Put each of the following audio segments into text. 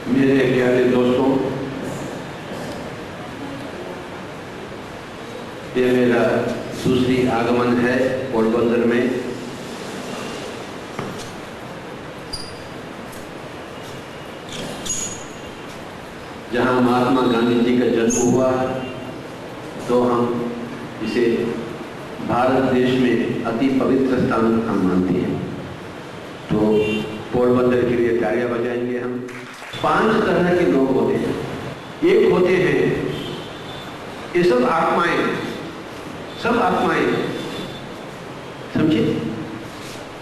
मेरे प्यारे दोस्तों, ये मेरा दूसरी आगमन है पोरबंदर में। जहां महात्मा गांधी जी का जन्म हुआ, तो हम इसे भारत देश में अति पवित्र स्थान हम मानते हैं। तो पोरबंदर के लिए तालियां बजाएंगे हम। 5 तरह के लोग होते हैं। एक होते हैं, ये सब आत्माएं, समझे,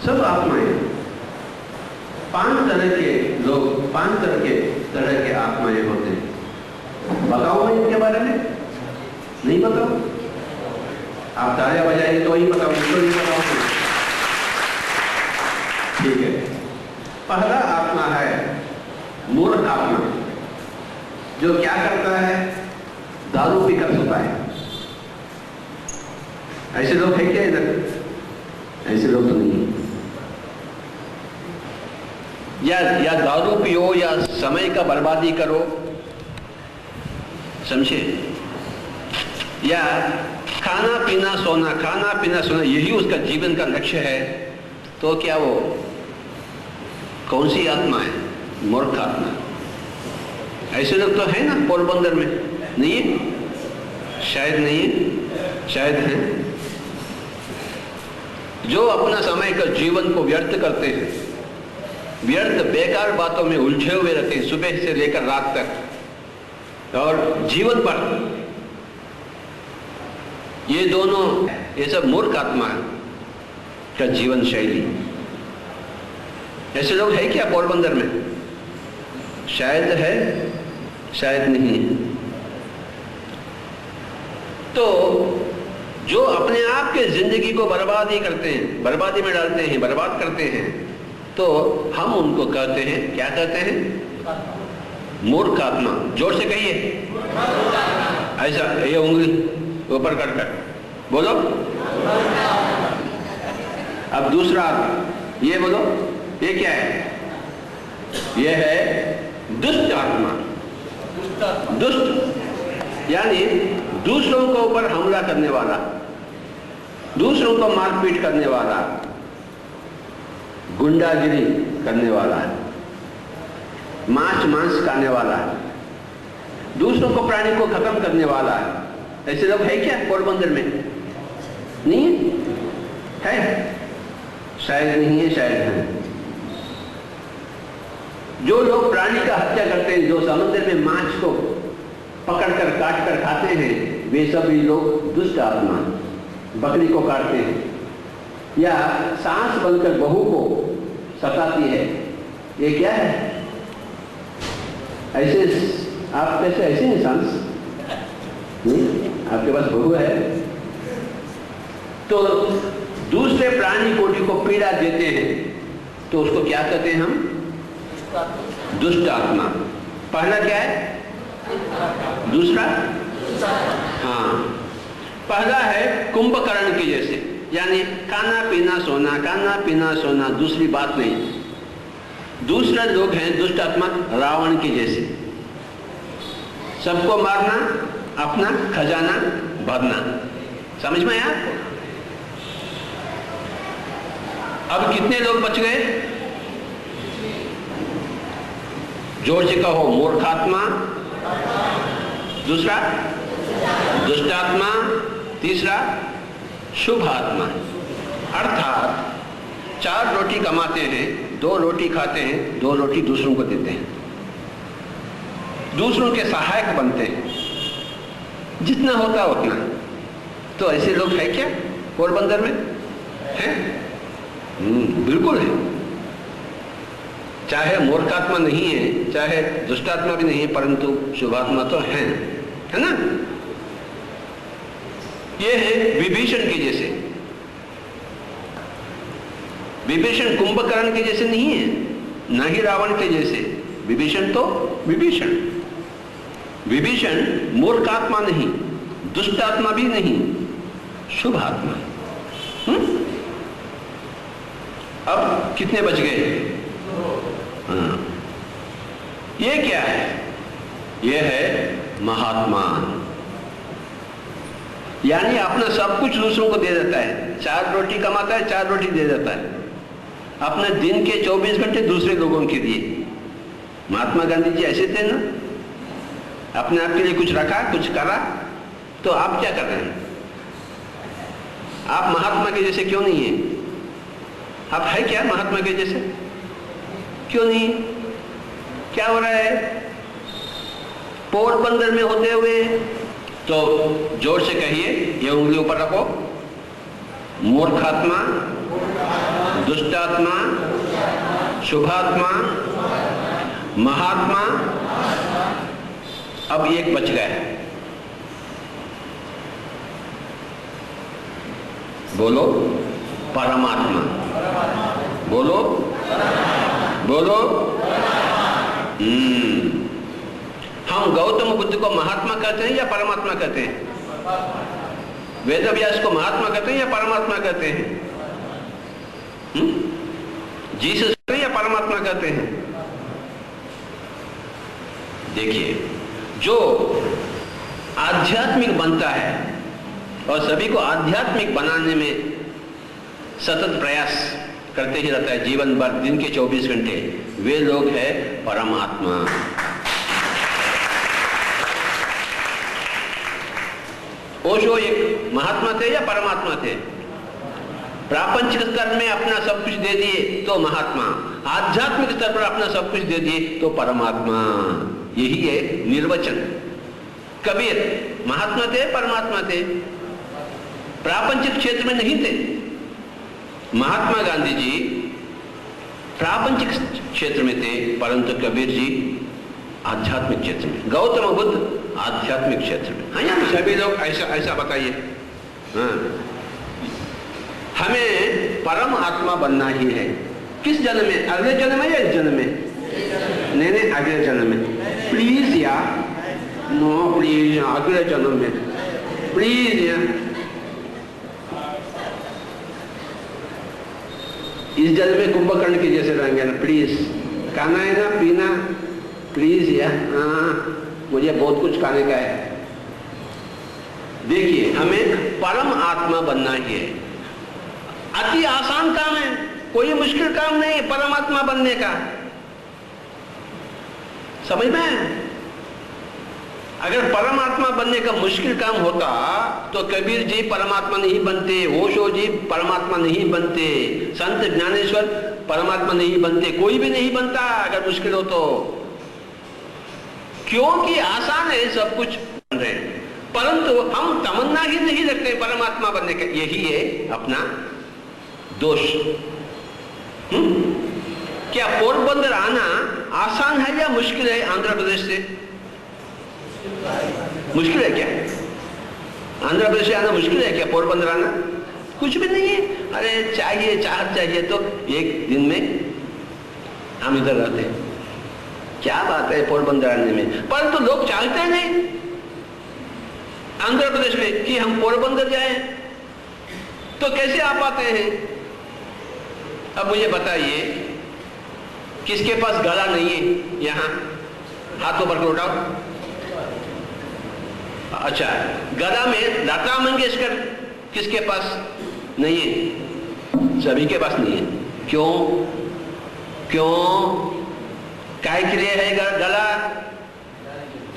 सब आत्माएं। 5 तरह के लोग, 5 तरह के आत्माएं होते हैं। बताओ मैं इनके बारे में? नहीं बताओ? आप तालियां बजाएंगे तो ही बताओ, तो नहीं बताओ। ठीक है। पहला आत्मा है मूर्ख आत्मा, जो क्या करता है? दारू पीकर सोता है। ऐसे लोग हैं क्या इधर? ऐसे लोग तो नहीं। या दारू पियो या समय का बर्बादी करो, समझे, या खाना पीना सोना यही उसका जीवन का लक्ष्य है, तो क्या वो कौन सी आत्मा है? मूर्ख आत्मा। ऐसे लोग तो है ना पोरबंदर में? नहीं है? शायद नहीं है, शायद है। जो अपना समय का जीवन को व्यर्थ करते हैं, व्यर्थ बेकार बातों में उलझे हुए रहते हैं सुबह से लेकर रात तक, और जीवन पर ये दोनों, ये सब मूर्ख आत्मा का जीवन शैली। ऐसे लोग है क्या पोरबंदर में? शायद है, शायद नहीं है। तो जो अपने आप के जिंदगी को बर्बादी करते हैं, बर्बादी में डालते हैं, बर्बाद करते हैं, तो हम उनको कहते हैं, क्या कहते हैं? मूर्ख आत्मा। जोर से कहिए, ऐसा, ये उंगली ऊपर कर बोलो। अब दूसरा आत्मा, ये बोलो, ये क्या है? ये है दुष्ट आत्मा। दुष्ट यानी दूसरों के ऊपर हमला करने वाला, दूसरों को मारपीट करने वाला, गुंडागिरी करने वाला, मांस खाने वाला, दूसरों को, प्राणी को खत्म करने वाला। ऐसे लोग है क्या पोरबंदर में? नहीं है? शायद नहीं है, शायद है। जो लोग प्राणी का हत्या करते हैं, जो समुद्र में मांस को पकड़कर काट कर खाते हैं, वे सभी लोग दुष्ट आत्मा। बकरी को काटते हैं, या सांस बनकर बहू को सताती है, ये क्या है? ऐसे आप कैसे ऐसे हैं? सांस नहीं, आपके पास बहू है तो दूसरे प्राणी कोटि को पीड़ा देते हैं, तो उसको क्या कहते हैं हम? दुष्ट आत्मा। पहला क्या है? दूसरा? हाँ, पहला है कुंभकर्ण के जैसे, यानी खाना पीना सोना, दूसरी बात नहीं। दूसरा लोग हैं दुष्ट आत्मा, रावण के जैसे, सबको मारना, अपना खजाना भरना। समझ में आया? अब कितने लोग बच गए? जोर से कहो, मूर्खात्मा, दूसरा दुष्ट आत्मा, तीसरा शुभ आत्मा। अर्थात 4 रोटी कमाते हैं, 2 रोटी खाते हैं, 2 रोटी दूसरों को देते हैं, दूसरों के सहायक बनते हैं, जितना होता उतना। तो ऐसे लोग है क्या पोरबंदर में? है? बिल्कुल है। चाहे मूर्खात्मा नहीं है, चाहे दुष्टात्मा भी नहीं है, परंतु शुभात्मा तो है ना? ये है विभीषण के जैसे। विभीषण कुंभकर्ण के जैसे नहीं है, ना ही रावण के जैसे। विभीषण तो विभीषण मूर्खात्मा नहीं, दुष्टात्मा भी नहीं, शुभ आत्मा। अब कितने बच गए? हाँ, ये क्या है? ये है महात्मा। यानी अपना सब कुछ दूसरों को दे देता है। 4 रोटी कमाता है, 4 रोटी दे देता है। अपने दिन के 24 घंटे दूसरे लोगों के लिए। महात्मा गांधी जी ऐसे थे ना, अपने आप के लिए कुछ रखा, कुछ करा। तो आप क्या कर रहे हैं? आप महात्मा के जैसे क्यों नहीं है? आप है क्या महात्मा के जैसे? क्यों नहीं? क्या हो रहा है? पोरबंदर में होते हुए तो जोर से कहिए, ये उंगली ऊपर रखो। मूर्खात्मा, दुष्टात्मा, शुभात्मा, महात्मा। अब एक बच गया है। बोलो परमात्मा। बोलो बोलो। हम गौतम बुद्ध को महात्मा कहते हैं या परमात्मा कहते हैं? वेद व्यास को महात्मा कहते हैं या परमात्मा कहते हैं? जीसस कहते हैं या परमात्मा कहते हैं? देखिए, जो आध्यात्मिक बनता है और सभी को आध्यात्मिक बनाने में सतत प्रयास करते ही रहता है जीवन भर, दिन के 24 घंटे, वे लोग हैं परमात्मा। ओशो एक महात्मा थे या परमात्मा थे? प्रापंचिक स्तर में अपना सब कुछ दे दिए तो महात्मा, आध्यात्मिक स्तर पर अपना सब कुछ दे दिए तो परमात्मा। यही है निर्वचन। कबीर महात्मा थे, परमात्मा थे? प्रापंचिक क्षेत्र में नहीं थे। महात्मा गांधी जी प्रापंचिक क्षेत्र में थे, परंतु कबीर जी आध्यात्मिक क्षेत्र में, गौतम बुद्ध आध्यात्मिक क्षेत्र में। हाँ यार, सभी लोग ऐसा ऐसा बताइए। हाँ, हमें परम आत्मा बनना ही है। किस जन्म में? अगले जन्म में या इस जन्म में? नहीं, अगले जन्म में। प्लीज यार, नो प्लीज, अगले जन्म में प्लीज यार। इस जन्म में कुंभकर्ण के जैसे रहेंगे ना, प्लीज। खाना है ना, पीना, प्लीज यार। हाँ, मुझे बहुत कुछ खाने का है। देखिए, हमें परम आत्मा बनना ही है। अति आसान काम है, कोई मुश्किल काम नहीं है परमात्मा बनने का। समझ में? अगर परमात्मा बनने का मुश्किल काम होता तो कबीर जी परमात्मा नहीं बनते, ओशो जी परमात्मा नहीं बनते, संत ज्ञानेश्वर परमात्मा नहीं बनते, कोई भी नहीं बनता अगर मुश्किल हो तो। क्योंकि आसान है, सब कुछ बन रहे हैं, परंतु हम तमन्ना ही नहीं रखते परमात्मा बनने का। यही है अपना दोष। क्या पोरबंदर आना आसान है या मुश्किल है? आंध्र प्रदेश से मुश्किल है क्या? आंध्र प्रदेश से आना मुश्किल है क्या? पोरबंदर आना कुछ भी नहीं है। अरे चाहिए, चाहत चाहिए तो एक दिन में हम इधर रहते हैं। क्या बात है पोरबंदर आने में? परंतु तो लोग चाहते नहीं आंध्र प्रदेश में कि हम पोरबंदर जाएं, तो कैसे आ पाते हैं? अब मुझे बताइए, किसके पास गला नहीं है? यहां हाथों पर उठाओ। अच्छा, गला में लता मंगेशकर किसके पास नहीं है? सभी के पास नहीं है। क्यों? क्यों? काय के लिए है गला?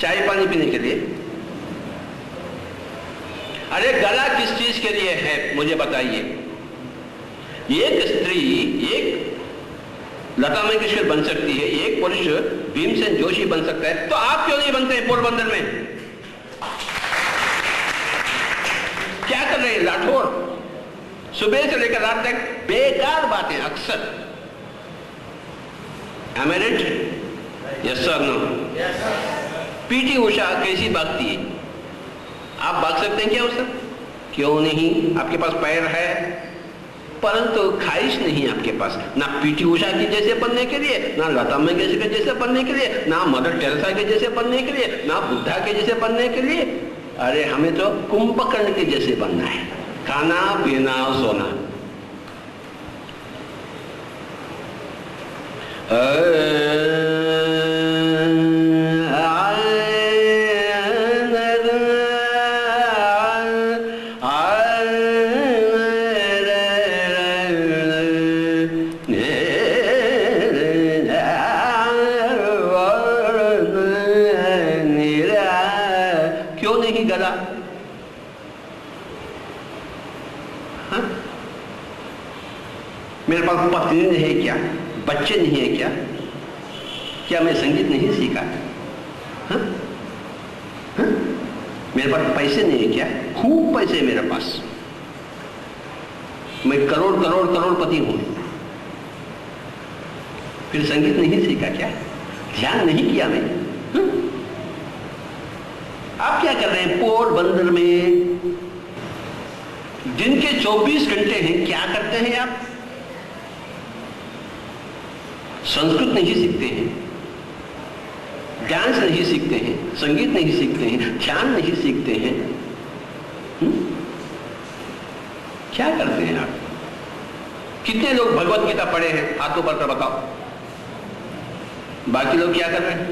चाय पानी पीने के लिए? अरे गला किस चीज के लिए है मुझे बताइए। एक स्त्री एक लता मंगेशकर बन सकती है, एक पुरुष भीमसेन जोशी बन सकता है, तो आप क्यों नहीं बनते पोरबंदर में? क्या कर रहे हैं राठौर? सुबह से लेकर रात तक बेकार बातें अक्सर। Am I right? Yes or no? PT Usha कैसी भागती है? आप भाग सकते हैं क्या उससे? क्यों नहीं? आपके पास पैर है, परंतु ख्वाहिश नहीं आपके पास, ना पीटी उषा की जैसे बनने के लिए, ना लता मंगेशकर के जैसे बनने के लिए, ना मदर टेरेसा के जैसे बनने के लिए, ना बुद्धा के जैसे बनने के लिए। अरे हमें तो कुंभकर्ण के जैसे बनना है, खाना पीना सोना। मेरे पास पत्नी नहीं है क्या, बच्चे नहीं है क्या, क्या मैं संगीत नहीं सीखा? हाँ? हाँ? मेरे पास पैसे नहीं है क्या? खूब पैसे मेरे पास, मैं करोड़ करोड़ करोड़पति हूं, फिर संगीत नहीं सीखा क्या? ध्यान नहीं किया मैं? हाँ? आप क्या कर रहे हैं? पोरबंदर में दिन के 24 घंटे हैं, क्या करते हैं आप? संस्कृत नहीं सीखते हैं, डांस नहीं सीखते हैं, संगीत नहीं सीखते हैं, ध्यान नहीं सीखते हैं। क्या करते हैं आप? कितने लोग भगवत गीता पढ़े हैं? हाथों पर कर बताओ। बाकी लोग क्या कर रहे हैं?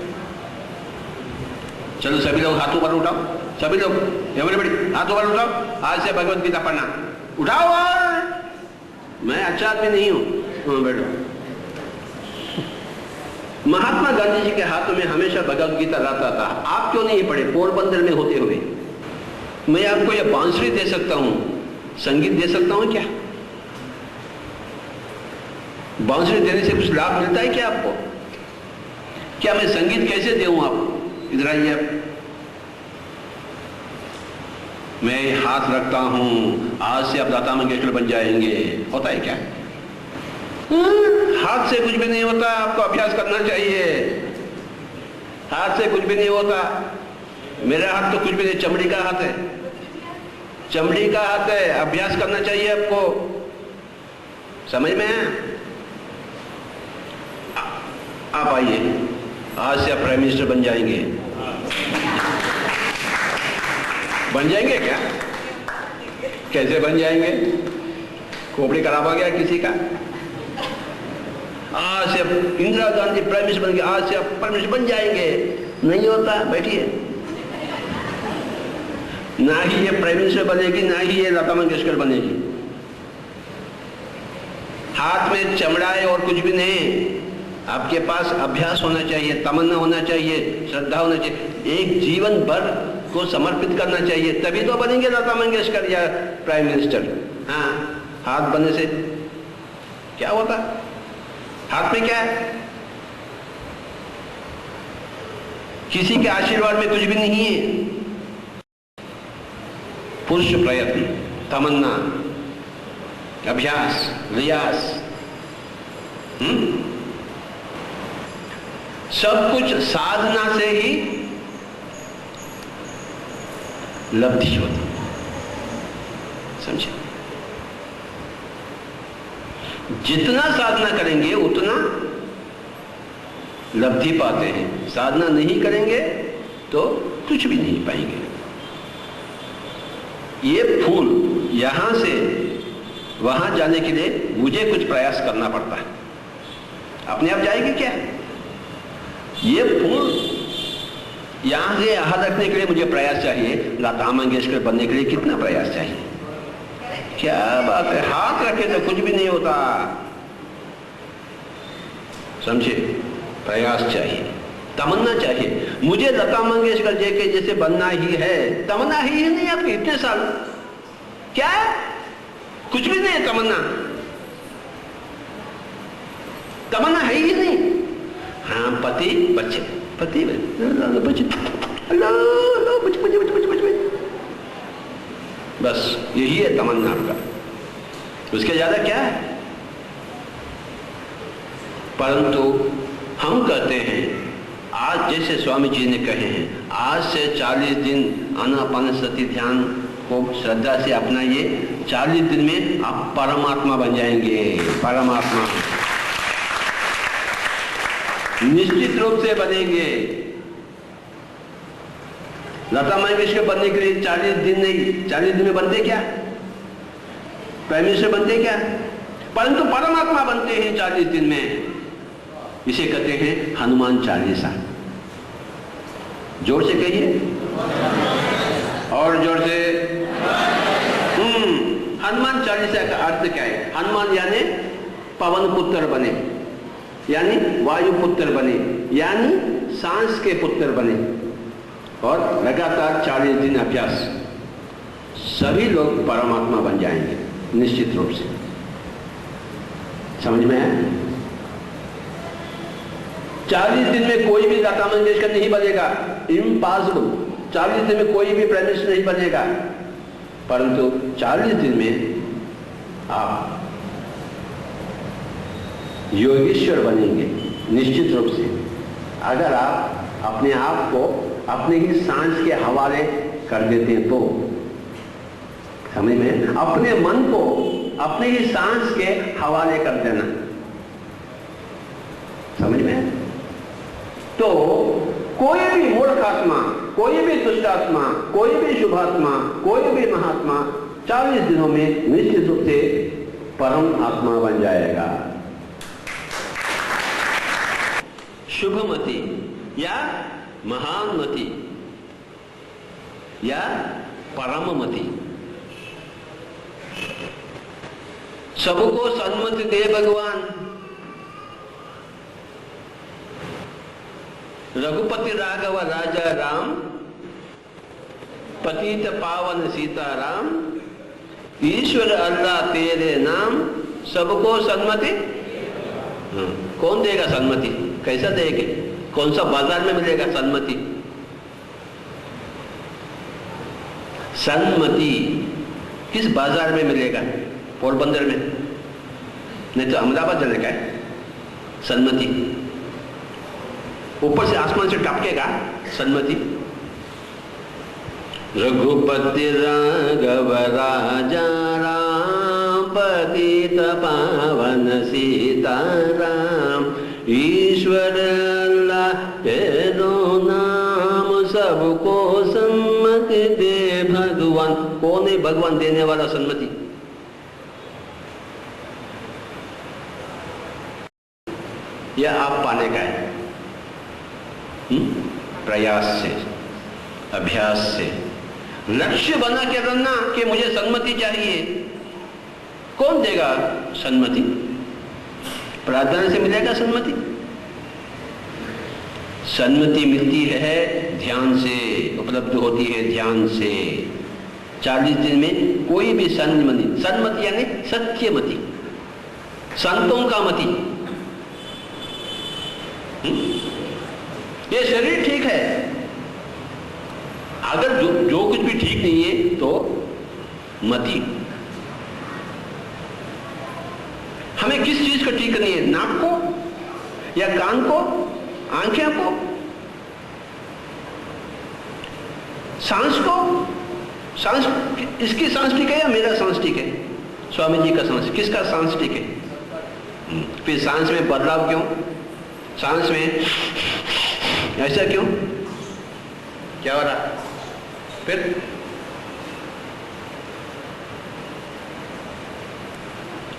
चलो सभी लोग हाथों पर उठाओ, सभी लोग, एवरीबॉडी हाथों पर उठाओ, आज से भगवत गीता पढ़ना। उठाओ। और मैं अच्छा आदमी नहीं हूं, बैठो। महात्मा गांधी जी के हाथों में हमेशा भगवत गीता रहता था, आप क्यों नहीं पढ़े? पोरबंदर में होते हुए मैं आपको यह बांसुरी दे सकता हूं, संगीत दे सकता हूं क्या? बांसुरी देने से कुछ लाभ मिलता है क्या आपको? क्या मैं संगीत कैसे दूं आपको? इधर आइए आप। मैं हाथ रखता हूं, आज से आप लता मंगेशकर बन जाएंगे, होता है क्या? हाथ से कुछ भी नहीं होता, आपको अभ्यास करना चाहिए। हाथ से कुछ भी नहीं होता। मेरा हाथ तो कुछ भी नहीं, चमड़ी का हाथ है, चमड़ी का हाथ है, अभ्यास करना चाहिए आपको। समझ में है? आप आइए, आज से आप प्राइम मिनिस्टर बन जाएंगे। बन जाएंगे क्या? कैसे बन जाएंगे? खोपड़ी खराब हो गया किसी का? आज से इंदिरा गांधी प्राइम मिनिस्टर बन गए, आज से आप प्राइम मिनिस्टर बन जाएंगे। नहीं होता, बैठिए। ना ही ये प्राइम मिनिस्टर बनेगी, ना ही ये लता मंगेशकर बनेगी। हाथ में चमड़ा है और कुछ भी नहीं। आपके पास अभ्यास होना चाहिए, तमन्ना होना चाहिए, श्रद्धा होना चाहिए, एक जीवन भर को समर्पित करना चाहिए, तभी तो बनेंगे लता मंगेशकर या प्राइम मिनिस्टर। हाँ, हाथ बनने से क्या होता? हाथ में क्या है? किसी के आशीर्वाद में कुछ भी नहीं है। पुरुष प्रयत्न, तमन्ना, अभ्यास, रियाज, सब कुछ साधना से ही लब्धि होती, समझे? जितना साधना करेंगे उतना लब्धि पाते हैं, साधना नहीं करेंगे तो कुछ भी नहीं पाएंगे। ये फूल यहां से वहां जाने के लिए मुझे कुछ प्रयास करना पड़ता है, अपने आप जाएगी क्या? ये फूल यहां से यहां रखने के लिए मुझे प्रयास चाहिए, लता मंगेशकर बनने के लिए कितना प्रयास चाहिए? क्या बात है, हाथ रखे तो कुछ भी नहीं होता, समझे? प्रयास चाहिए, तमन्ना चाहिए। मुझे लता मंगेशकर जी के जैसे बनना ही है, तमन्ना ही नहीं आपकी इतने साल, क्या है? कुछ भी नहीं है तमन्ना, तमन्ना है ही नहीं। हाँ, पति बच्चे, पति बच्चे, बस यही है तमन्ना आपका, उसके ज्यादा क्या है? परंतु हम कहते हैं, आज जैसे स्वामी जी ने कहे हैं, आज से 40 दिन आनापानसति ध्यान को श्रद्धा से अपनाइए, 40 दिन में आप परमात्मा बन जाएंगे। परमात्मा निश्चित रूप से बनेंगे। लता मंगेशकर बनने के लिए 40 दिन नहीं, 40 दिन में बनते क्या? प्राइम मिनिस्टर बनते क्या? परंतु परमात्मा बनते हैं 40 दिन में। इसे कहते हैं हनुमान चालीसा। जोर से कहिए, और जोर से। हनुमान चालीसा का अर्थ क्या है? हनुमान यानी पवन पुत्र बने, यानी वायु पुत्र बने, यानी सांस के पुत्र बने, और लगातार 40 दिन अभ्यास, सभी लोग परमात्मा बन जाएंगे निश्चित रूप से। समझ में है? 40 दिन में कोई भी लता मंगेशकर नहीं बनेगा, इम्पॉसिबल। 40 दिन में कोई भी प्राइम मिनिस्टर नहीं बनेगा, परंतु 40 दिन में आप योगेश्वर बनेंगे निश्चित रूप से, अगर आप अपने आप को अपने ही सांस के हवाले कर देते हैं तो। समझ में? अपने मन को अपने ही सांस के हवाले कर देना। समझ में? तो कोई भी मूर्ख आत्मा, कोई भी दुष्ट आत्मा, कोई भी शुभात्मा, कोई भी महात्मा 40 दिनों में निश्चित रूप से परम आत्मा बन जाएगा। शुभमति या महानमति या परममति, सबको सन्मति दे भगवान। रघुपति राघव राजा राम, पतित पावन सीताराम, ईश्वर अल्लाह तेरे नाम, सबको सन्मति। कौन देगा सन्मति? कैसा देगा? कौन सा बाजार में मिलेगा सन्मति? सन्मति किस बाजार में मिलेगा? पोरबंदर में? नहीं तो अहमदाबाद जाने का है सन्मति। ऊपर से आसमान से टपकेगा सन्मति। रघुपति राघव राजा राम, पतित पावन सीताराम, ईश्वर अल्लाह तेरो नाम, सबको सन्मति दे भगवान। कौन है भगवान देने वाला सन्मति? यह आप पाने का है प्रयास से, अभ्यास से। लक्ष्य बना के रहना कि मुझे सन्मति चाहिए। कौन देगा सन्मति? प्रार्थना से मिलेगा सन्मति? सन्मति मिलती है ध्यान से, उपलब्ध होती है ध्यान से। 40 दिन में कोई भी सन्मति यानी सत्यमति, संतों का मति। ये शरीर ठीक है, अगर जो कुछ भी ठीक नहीं है तो मति। हमें किस चीज को ठीक करनी है? नाक को या कान को, आंखें को, सांस को? सांस, इसकी सांस ठीक है या मेरा सांस ठीक है? स्वामी जी का सांस, किसका सांस ठीक है? फिर सांस में बदलाव क्यों? सांस में ऐसा क्यों? क्या हो रहा? फिर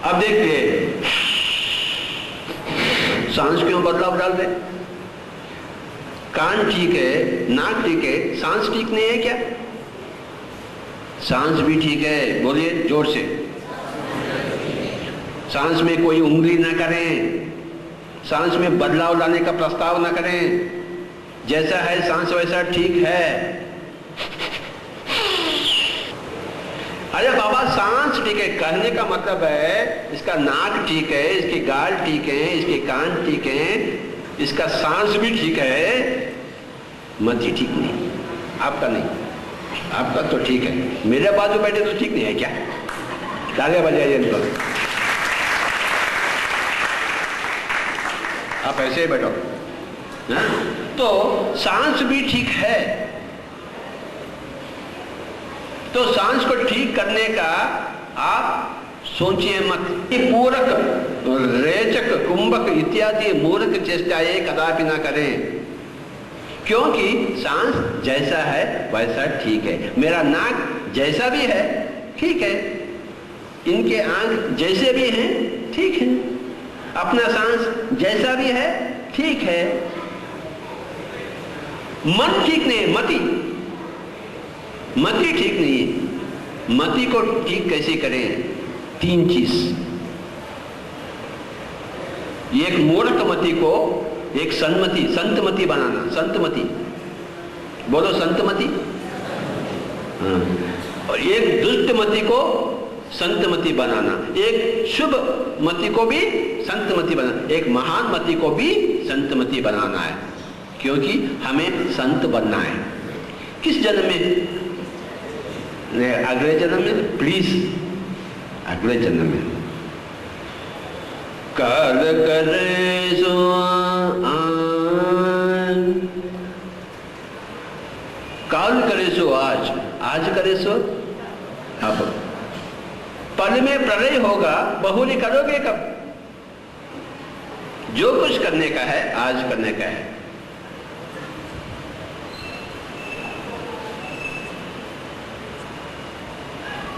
अब देखिए सांस क्यों बदलाव डाल दे? कान ठीक है, नाक ठीक है, सांस ठीक नहीं है क्या? सांस भी ठीक है, बोलिए जोर से। सांस में कोई उंगली ना करें, सांस में बदलाव लाने का प्रस्ताव ना करें। जैसा है सांस वैसा ठीक है। अरे बाबा सांस ठीक है कहने का मतलब है इसका नाक ठीक है, इसके गाल ठीक है, इसके कान ठीक है, इसका सांस भी ठीक है, मति ठीक नहीं। आपका नहीं, आपका तो ठीक है। मेरे बाजू बैठे तो ठीक नहीं है क्या? तालियां बजाइए इनको। आप ऐसे ही बैठो ना? तो सांस भी ठीक है, तो सांस को ठीक करने का आप सोचिए मत। पूरक, रेचक, कुंभक इत्यादि मूर्ख चेष्टाएं कदापि ना करें, क्योंकि सांस जैसा है वैसा ठीक है। मेरा नाक जैसा भी है ठीक है, इनके आंख जैसे भी हैं ठीक है, अपना सांस जैसा भी है ठीक है। मन ठीक नहीं है, मति ठीक नहीं है। मति को ठीक कैसे करें? 3 चीज। एक मूर्ख मति को एक सन्मति, संतमति बनाना। संतमति बोलो, संतमति। हाँ। और एक दुष्ट मति को संतमति बनाना, एक शुभ मति को भी संतमति बनाना, एक महान मति को भी संतमति बनाना है, क्योंकि हमें संत बनना है। किस जन्म में? अगले जन्म में, प्लीज अगले जन्म में। काल करे सो काल करे सो आज, आज करे सो अब। पल में प्रलय होगा, बहुरी करोगे कब? जो कुछ करने का है आज करने का है।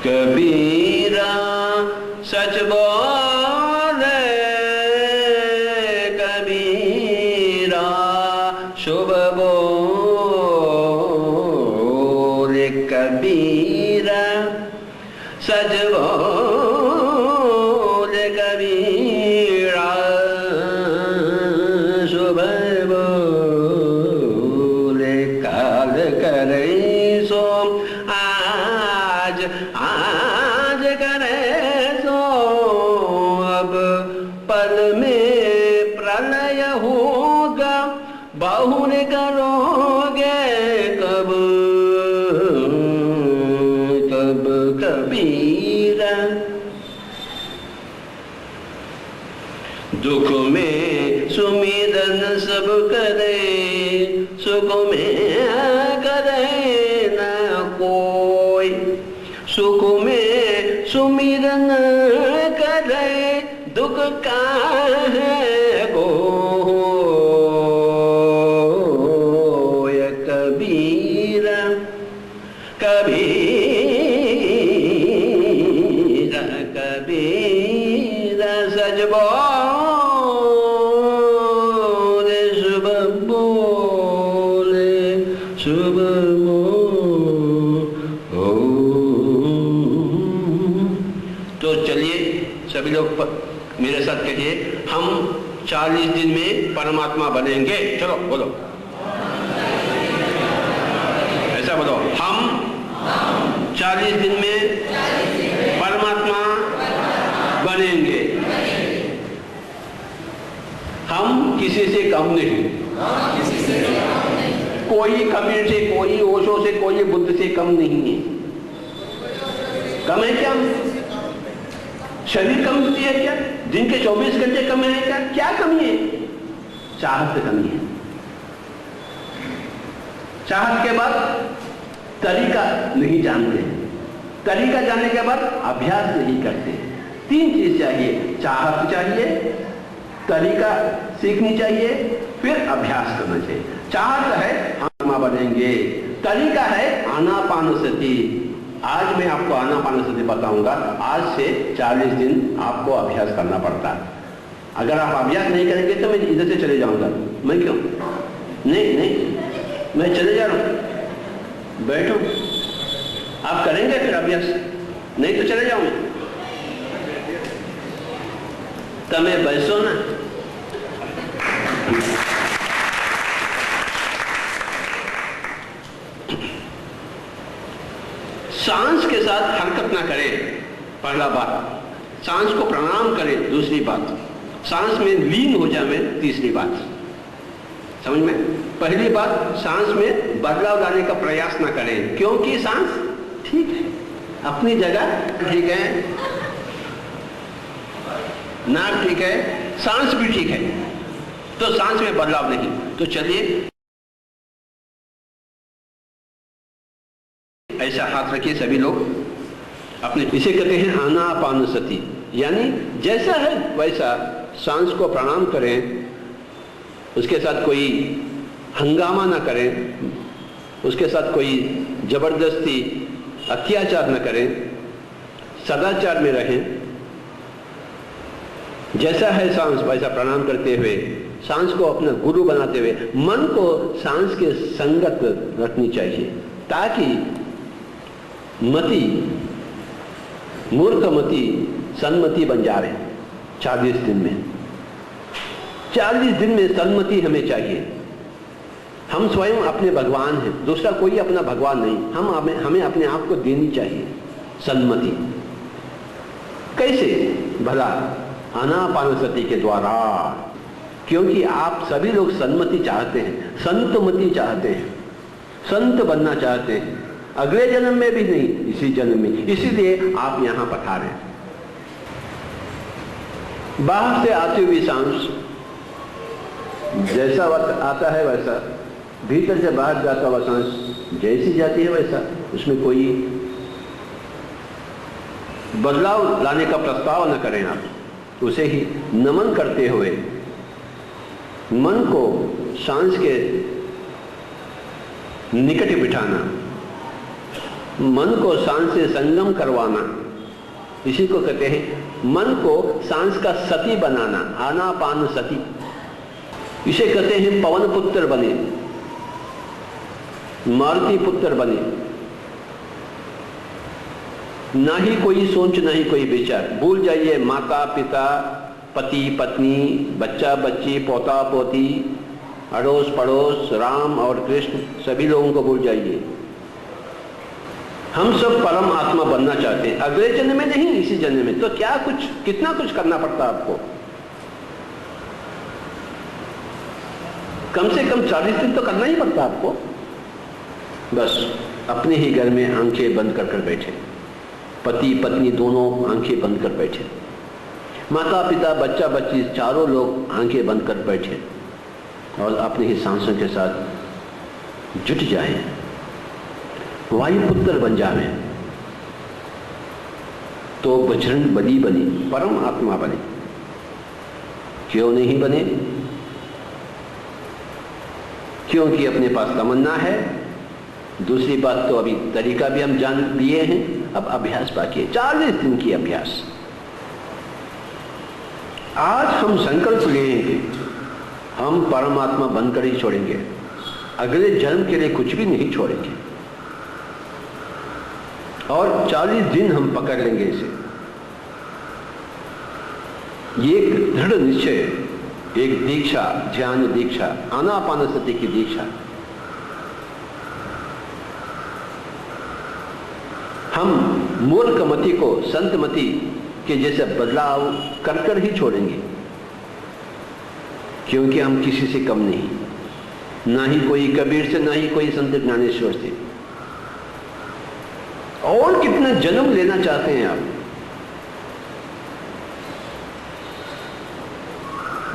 कबीरा सच बोले, कबीरा शुभ बोले, कबीरा सच बोले, कबीरा शुभ बोले। काल करे सो आज, आज करे सो अब। पल में प्रलय होगा, बहुर करोगे कब? कब कबीरा। दुख में सुमिरन सब करे, सुख में करे न कोई। सुख में सुमिरन करे, दुख का है कोय। कबीरा कबीरा कबीरा सच बोले, शुभ बोले, शुभ तो चलिए सभी लोग मेरे साथ कहिए, हम 40 दिन में परमात्मा बनेंगे। चलो बोलो, ऐसा बोलो, हम 40 दिन में परमात्मा बनेंगे। हम किसी से कम नहीं, कोई कबीर से, कोई ओशो से, कोई बुद्ध से कम नहीं है। कम है क्या? शरीर कम है क्या? दिन के 24 घंटे कम है क्या? क्या कमी है? चाहत कमी है। चाहत के बाद तरीका नहीं जानते, तरीका जानने के बाद अभ्यास नहीं करते। 3 चीज चाहिए, चाहत चाहिए, तरीका सीखनी चाहिए, फिर अभ्यास करना चाहिए। चाहत है आत्मा बनेंगे, तरीका है आनापानसति। आज मैं आपको आनापानसति बताऊंगा। आज से 40 दिन आपको अभ्यास करना पड़ता है। अगर आप अभ्यास नहीं करेंगे तो मैं इधर से चले जाऊंगा। मैं क्यों? नहीं, मैं चले जा रहा हूं, बैठो। आप करेंगे फिर अभ्यास, नहीं तो चले जाऊंगे। તમે बैसो ना। सांस के साथ हरकत ना करें, पहला बात। सांस को प्रणाम करें, दूसरी बात। सांस में लीन हो जाए, तीसरी बात। समझ में? पहली बात, सांस में बदलाव लाने का प्रयास ना करें, क्योंकि सांस ठीक है, अपनी जगह ठीक है, नाक ठीक है, सांस भी ठीक है, तो सांस में बदलाव नहीं। तो चलिए ऐसा हाथ रखिए सभी लोग अपने। इसे कहते हैं आनापानसति, यानी जैसा है वैसा सांस को प्रणाम करें, उसके साथ कोई हंगामा ना करें, उसके साथ कोई जबरदस्ती अत्याचार न करें, सदाचार में रहें। जैसा है सांस वैसा प्रणाम करते हुए, सांस को अपना गुरु बनाते हुए मन को सांस के संगत रखनी चाहिए, ताकि मति, मूर्ख मति सन्मति बन जाए। 40 दिन में 40 दिन में सन्मति हमें चाहिए। हम स्वयं अपने भगवान हैं, दूसरा कोई अपना भगवान नहीं। हमें अपने आप को देनी चाहिए सन्मति। कैसे भला? आनापानसति के द्वारा। क्योंकि आप सभी लोग सन्मति चाहते हैं, संतमति चाहते हैं, संत बनना चाहते हैं, अगले जन्म में भी नहीं, इसी जन्म में। इसीलिए आप यहां पधारे हैं। बाहर से आते हुए सांस जैसा वक्त आता है वैसा, भीतर से बाहर जाता हुआ सांस जैसी जाती है वैसा, उसमें कोई बदलाव लाने का प्रस्ताव न करें आप। उसे ही नमन करते हुए मन को सांस के निकट बिठाना, मन को सांस से संगम करवाना, इसी को कहते हैं मन को सांस का सती बनाना, आनापान सती। इसे कहते हैं पवन पुत्र बने, मारुति पुत्र बने। ना ही कोई सोच, ना ही कोई विचार। भूल जाइए माता पिता, पति पत्नी, बच्चा बच्ची, पोता पोती, अड़ोस पड़ोस, राम और कृष्ण, सभी लोगों को भूल जाइए। हम सब परम आत्मा बनना चाहते हैं, अगले जन्म में नहीं, इसी जन्म में। तो क्या कुछ, कितना कुछ करना पड़ता है आपको? कम से कम 40 दिन तो करना ही पड़ता आपको। बस अपने ही घर में आंखें बंद कर कर बैठे, पति पत्नी दोनों आंखें बंद कर बैठे, माता पिता बच्चा बच्ची चारों लोग आंखें बंद कर बैठे और अपने ही सांसों के साथ जुट जाएं, वायुपुत्र बन जावे, तो बजरंग बली बने, परम आत्मा बने। क्यों नहीं बने? क्योंकि अपने पास तमन्ना है। दूसरी बात तो अभी तरीका भी हम जान लिए हैं, अब अभ्यास बाकी है, 40 दिन की अभ्यास। आज हम संकल्प लेंगे, हम परमात्मा बनकर ही छोड़ेंगे, अगले जन्म के लिए कुछ भी नहीं छोड़ेंगे। और 40 दिन हम पकड़ लेंगे इसे। ये एक दृढ़ निश्चय, एक दीक्षा, ध्यान दीक्षा, आनापानसति की दीक्षा। हम मूर्खमति को संतमति के जैसे बदलाव कर कर ही छोड़ेंगे, क्योंकि हम किसी से कम नहीं, ना ही कोई कबीर से, ना ही कोई संत ज्ञानेश्वर से। और कितना जन्म लेना चाहते हैं आप?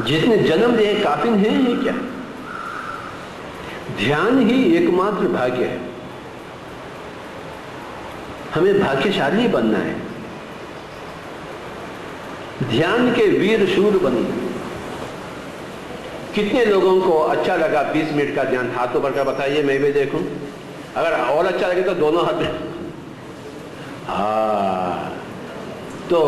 जितने जन्म लिए काफी हैं क्या? ध्यान ही एकमात्र भाग्य है। हमें भाग्यशाली बनना है, ध्यान के वीर शूर बने। कितने लोगों को अच्छा लगा 20 मिनट का ध्यान? हाथों पर का बताइए, मैं भी देखूं। अगर और अच्छा लगे तो दोनों हाथ। हाँ, तो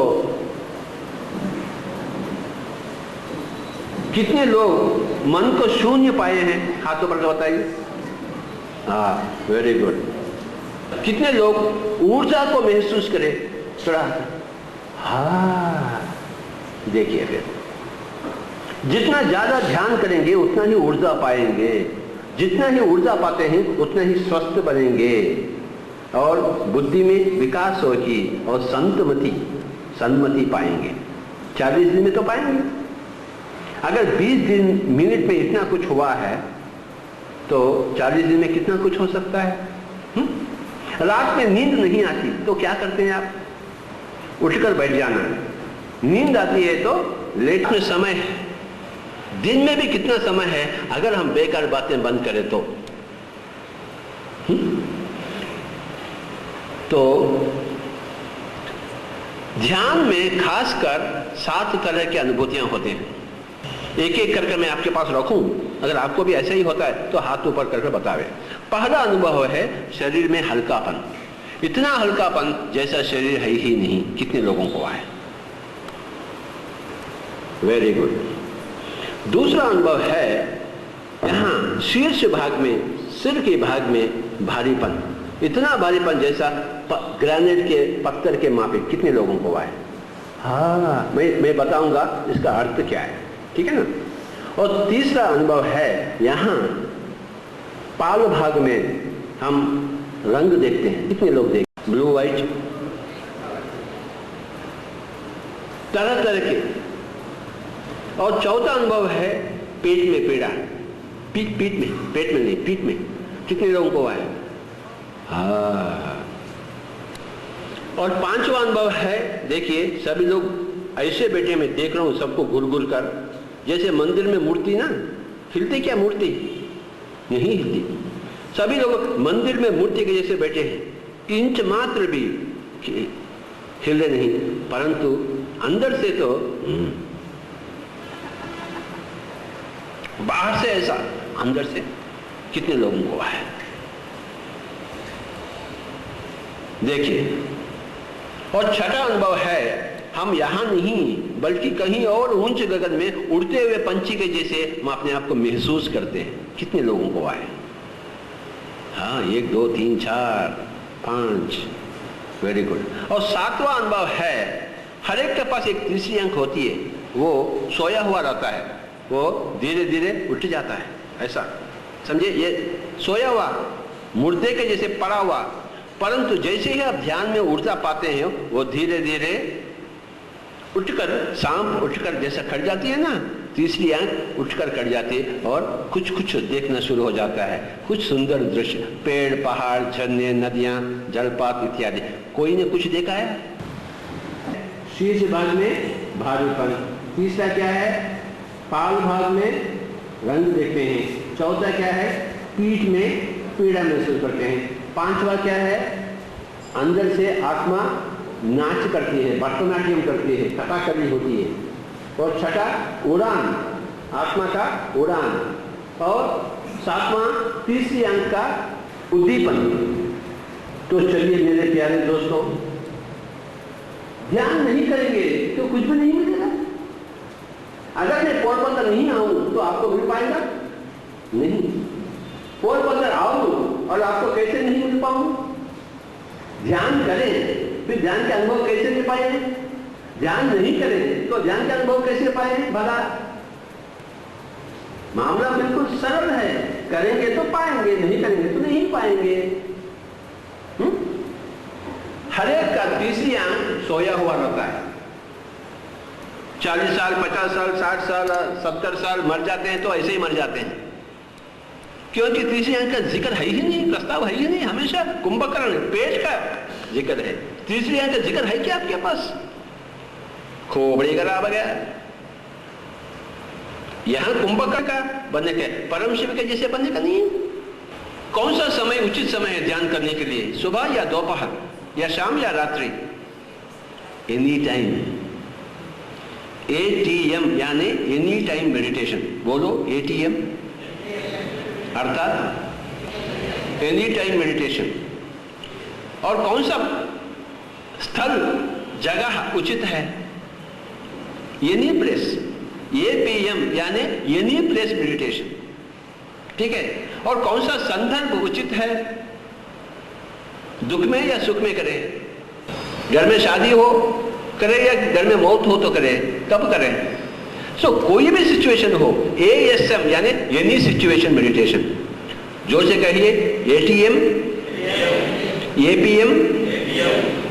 कितने लोग मन को शून्य पाए हैं? हाथों पर का बताइए। हाँ, वेरी गुड। कितने लोग ऊर्जा को महसूस करें? थोड़ा। हाँ, देखिए, फिर जितना ज्यादा ध्यान करेंगे उतना ही ऊर्जा पाएंगे, जितना ही ऊर्जा पाते हैं उतना ही स्वस्थ बनेंगे और बुद्धि में विकास होगी और सन्मति पाएंगे। 40 दिन में तो पाएंगे। अगर 20 दिन मिनट में इतना कुछ हुआ है तो 40 दिन में कितना कुछ हो सकता है? रात में नींद नहीं आती तो क्या करते हैं आप? उठकर बैठ जाना। नींद आती है तो लेट में समय है, दिन में भी कितना समय है अगर हम बेकार बातें बंद करें तो ध्यान में खासकर 7 तरह की अनुभूतियां होती हैं। एक एक करके मैं आपके पास रखूं, अगर आपको भी ऐसा ही होता है तो हाथ ऊपर करके बतावे। पहला अनुभव है शरीर में हल्कापन, इतना हल्कापन जैसा शरीर है ही नहीं। कितने लोगों को आए? Very good. दूसरा अनुभव है यहां शीर्ष भाग में, सिर के भाग में भारीपन, इतना भारीपन जैसा ग्रेनाइट के पत्थर के मापे। कितने लोगों को आए? हाँ, मैं बताऊंगा इसका अर्थ क्या है, ठीक है ना। और तीसरा अनुभव है यहां पाल भाग में हम रंग देखते हैं। कितने लोग देखते? ब्लू व्हाइट, तरह तरह के। और चौथा अनुभव है पेट में पीड़ा, पीठ में, पेट में नहीं, पीठ में। कितने लोगों को है? हाँ। और पांचवा अनुभव है, देखिए सभी लोग ऐसे बैठे, मैं देख रहा हूं सबको घुर घुर कर, जैसे मंदिर में मूर्ति ना हिलती, क्या मूर्ति नहीं हिलती। सभी लोग मंदिर में मूर्ति के जैसे बैठे हैं, इंच मात्र भी हिल रहे नहीं, परंतु अंदर से तो बाहर से ऐसा, अंदर से कितने लोगों को है? देखिए। और छठा अनुभव है, हम यहां नहीं बल्कि कहीं और ऊंच गगन में उड़ते हुए पंछी के जैसे हम अपने आप को महसूस करते हैं। कितने लोगों को आए? हाँ, 1 2 3 4 5, वेरी गुड। और सातवां अनुभव है, हर एक के पास एक तीसरी आंख होती है, वो सोया हुआ रहता है, वो धीरे धीरे उठ जाता है, ऐसा समझे। ये सोया हुआ मुर्दे के जैसे पड़ा हुआ, परंतु जैसे ही आप ध्यान में ऊर्जा पाते हैं, वो धीरे धीरे उठकर, सांप उठकर जैसा खड़ जाती है ना, तीसरी आंख उठकर खड़ जाती है और कुछ कुछ देखना शुरू हो जाता है, कुछ सुंदर दृश्य, पेड़, पहाड़, झरने, नदियां, जलपात इत्यादि। कोई ने कुछ देखा है? शीर्ष भाग में भारीपन। तीसरा क्या है? पाल भाग में रंग देखते हैं। चौथा क्या है? पीठ में पीड़ा महसूस करते हैं। पांचवा क्या है? अंदर से आत्मा नाच करती है, भरतनाट्यम करती है, कथाकली होती है। और छठा उड़ान, आत्मा का उड़ान। और सातवां तीसरी अंक का उद्दीपन। तो चलिए मेरे प्यारे दोस्तों, ध्यान नहीं करेंगे तो कुछ भी नहीं मिलेगा। अगर मैं पोरबंदर नहीं आऊं तो आपको मिल पाएगा नहीं। पोरबंदर आऊं और आपको कैसे नहीं मिल पाऊं? ध्यान करें फिर ध्यान के अनुभव कैसे ले पाए? ध्यान नहीं करें तो ध्यान के अनुभव कैसे पाए? भला मामला बिल्कुल सरल है, करेंगे तो पाएंगे, नहीं करेंगे तो नहीं पाएंगे। हर एक का तीसरी आंख सोया हुआ रहता है। 40 साल, 50 साल, 60 साल, 70 साल मर जाते हैं तो ऐसे ही मर जाते हैं, क्योंकि तीसरी आंख का जिक्र है ही नहीं, प्रस्ताव है ही नहीं। हमेशा कुंभकर्ण, पेट का जिक्र है, तीसरी आंख का जिक्र है क्या आपके पास? खोपड़ी खराब गया। यहां कुंभकर्ण का बनने के, परम शिव के जैसे बनने का नहीं है। कौन सा समय उचित समय है ध्यान करने के लिए? सुबह या दोपहर या शाम या रात्रि? Any time. ATM यानी एनी टाइम मेडिटेशन। बोलो ATM अर्थात एनी टाइम मेडिटेशन। और कौन सा स्थल, जगह उचित है? एनी प्लेस, APM यानी एनी प्लेस मेडिटेशन, ठीक है। और कौन सा संदर्भ उचित है? दुख में या सुख में करें? घर में शादी हो करें या घर में मौत हो तो करें, कब करें? कोई भी सिचुएशन हो, ASM यानी एनी सिचुएशन मेडिटेशन। जोर से कहिए, ATM, APM,